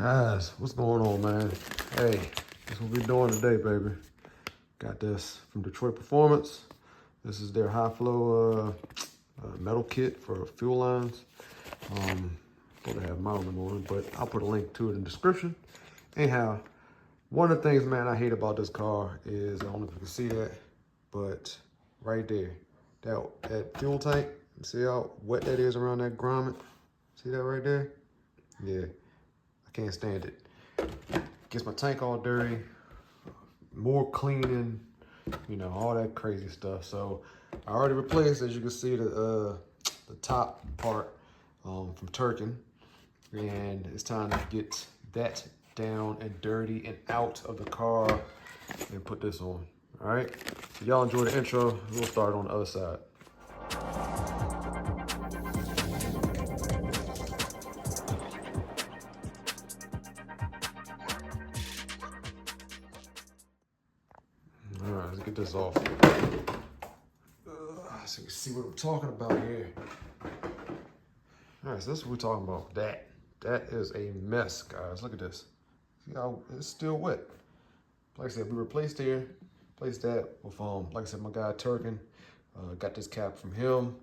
Guys, what's going on, man? Hey, that's what we're doing today, baby. Got this from Detroit Performance. This is their high flow metal kit for fuel lines. Supposed to have mounting on it, but I'll put a link to it in the description. Anyhow, one of the things, man, I hate about this car is, I don't know if you can see that, but right there, that fuel tank, see how wet that is around that grommet? See that right there? Yeah, I can't stand it. Gets my tank all dirty, more cleaning, you know, all that crazy stuff. So I already replaced, as you can see, the top part from Turkin, and it's time to get that down and dirty and out of the car and put this on. All right, so y'all enjoy the intro. We'll start on the other side. All right, let's get this off. So you can see what I'm talking about here. All right, so this is what we're talking about. That is a mess, guys. Look at this. See how it's still wet. Like I said, we replaced that with like I said, my guy Turkin. Got this cap from him.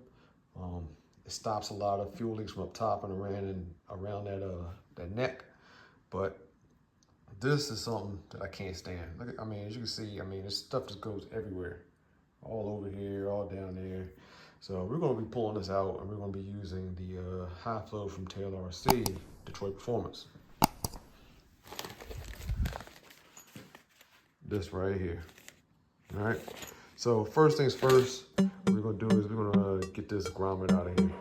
It stops a lot of fuel leaks from up top and around that neck. But this is something that I can't stand. Look at, I mean, as you can see, I mean, this stuff just goes everywhere. All over here, all down there. So we're gonna be pulling this out and we're gonna be using the high flow from Taylor RC, Detroit Performance. This right here. All right. So first things first, what we're gonna do is we're gonna get this grommet out of here.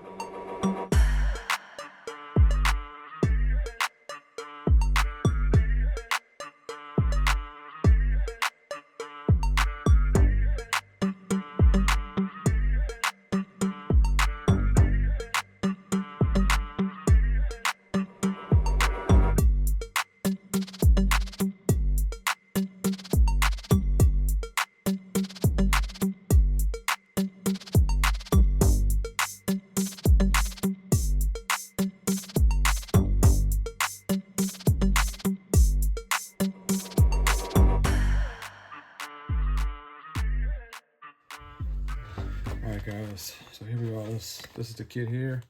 All right, guys, so here we are. This is the kit here.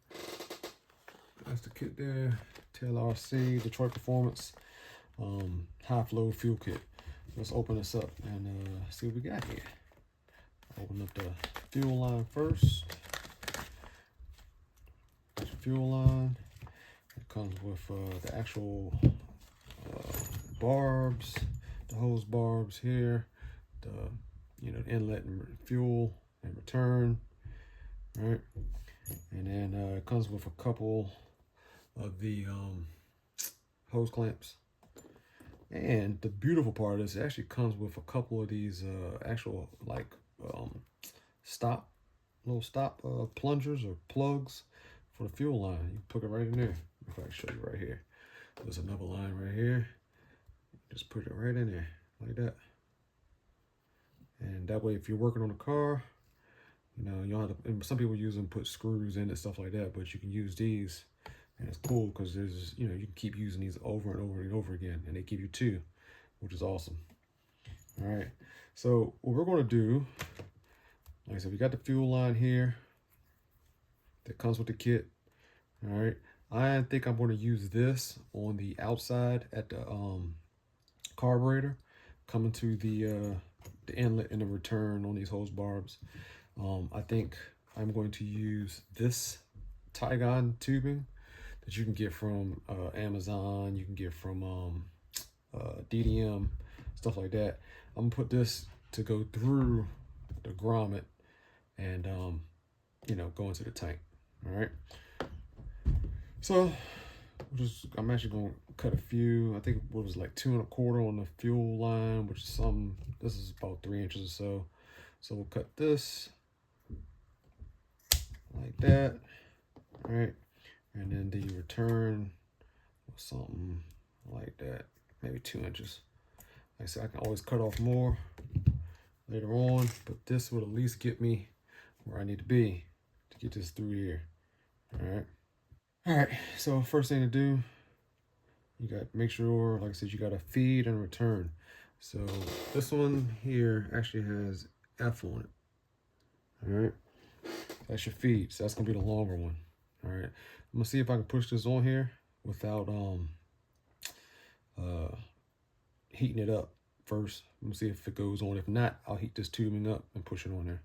That's the kit there. Taylor RC, Detroit Performance, high flow fuel kit. Let's open this up and see what we got here. Open up the fuel line first. There's the fuel line. It comes with the actual barbs, the hose barbs here, the inlet and fuel and return, right? And then it comes with a couple of the hose clamps. And the beautiful part is it actually comes with a couple of these actual like little stop plungers or plugs for the fuel line. You put it right in there. If I can show you right here. There's another line right here. Just put it right in there like that. And that way, if you're working on a car, you know, you don't have to, and some people use them, put screws in and stuff like that, but you can use these, and it's cool because there's, you know, you can keep using these over and over and over again, and they give you two, which is awesome. All right, so what we're going to do, like I said, we got the fuel line here that comes with the kit. All right, I think I'm going to use this on the outside at the carburetor, coming to the inlet and the return on these hose barbs. I think I'm going to use this Tygon tubing that you can get from Amazon, you can get from DDM, stuff like that. I'm gonna put this to go through the grommet and you know, go into the tank. All right. So I'm actually gonna cut a few. I think what was like 2 1/4 on the fuel line, which is this is about 3 inches or so. So we'll cut this like that, all right? And then the return something like that, maybe 2 inches. Like I said, I can always cut off more later on, but this would at least get me where I need to be to get this through here. All right. So first thing to do, You got make sure, like I said, you got to feed and return. So this one here actually has F on it. All right, that's your feed. So that's gonna be the longer one. All right, I'm gonna see if I can push this on here without uh heating it up first. Let me see if it goes on. If not, I'll heat this tubing up and push it on there.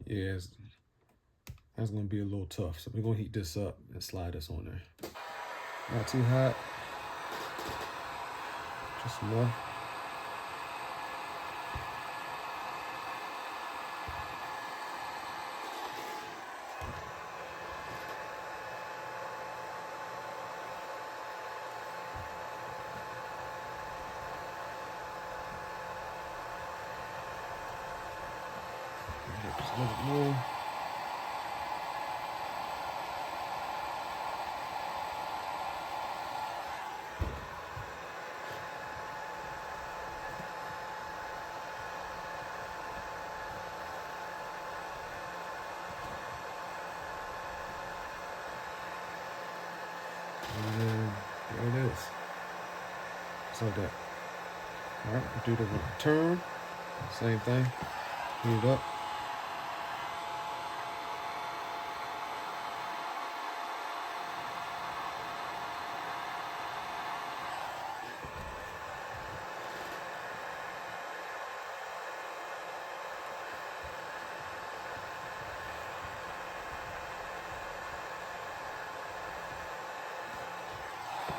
Yeah, that's gonna be a little tough. So we're gonna heat this up and slide this on there. Not too hot, just enough. Just a little bit more. And then there it is. Just like that. All right, we do the return. Same thing. Heat it up.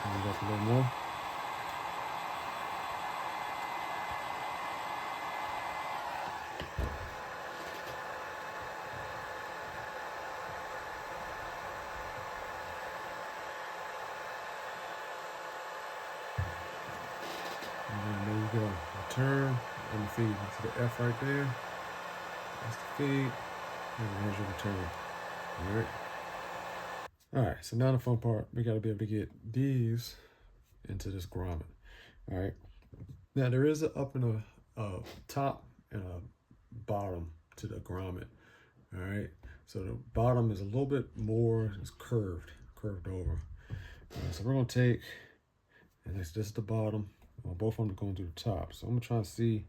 Heat it up a little more. And then there you go. Return and the feed. See the F right there? That's the feed. And there's your return. All right. All right. So now the fun part, we got to be able to get these into this grommet. All right. Now there is an up and a top and a bottom to the grommet. All right. So the bottom is a little bit more, it's curved over. So we're gonna take, and this is the bottom. Both of them are going through the top. So I'm gonna try to see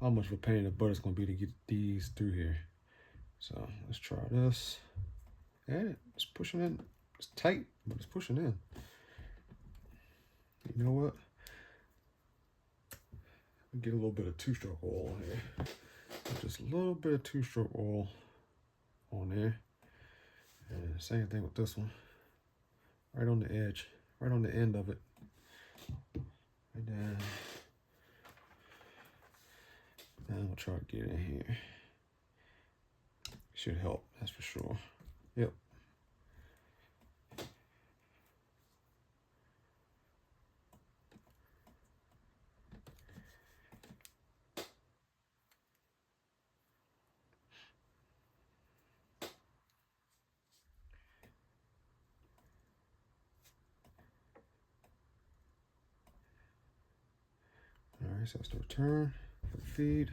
how much of a pain in the butt it's gonna be to get these through here. So let's try this. And it's pushing in. It's tight, but it's pushing in. You know what? Get a little bit of two-stroke oil here. Just a little bit of two-stroke oil on there. And same thing with this one. Right on the edge, right on the end of it. And then we'll try to get in here. Should help, that's for sure. Yep. All right, so that's the return for the feed.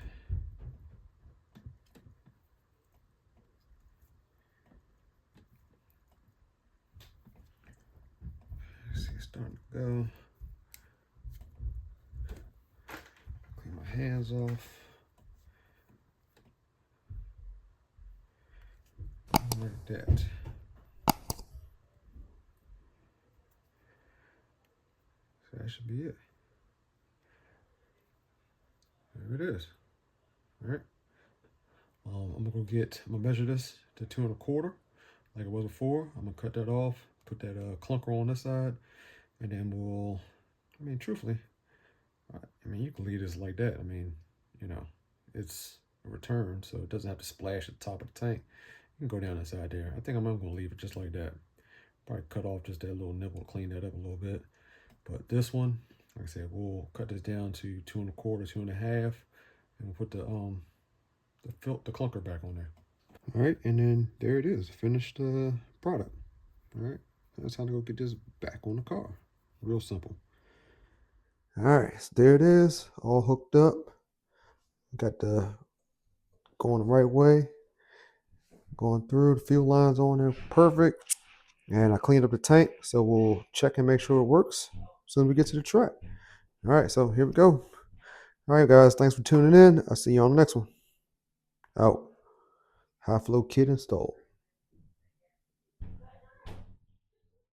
See, it's starting to go. Clean my hands off. Like that. So that should be it. There it is. All right. I'm gonna measure this to 2 1/4, like it was before. I'm gonna cut that off, put that clunker on this side, and then truthfully, you can leave this like that. It's a return, so it doesn't have to splash at the top of the tank. You can go down that side there. I think I'm gonna leave it just like that. Probably cut off just that little nipple, clean that up a little bit. But this one, like I said, we'll cut this down to 2 1/4, 2 1/2, and we'll put the clunker back on there. All right, and then there it is, finished product. All right, that's how to go get this back on the car. Real simple. All right, so there it is, all hooked up. Got the going the right way, going through the fuel lines on there, perfect. And I cleaned up the tank, so we'll check and make sure it works as soon as we get to the track. All right, so here we go. All right, guys, thanks for tuning in. I'll see you on the next one. Out. High flow kit installed.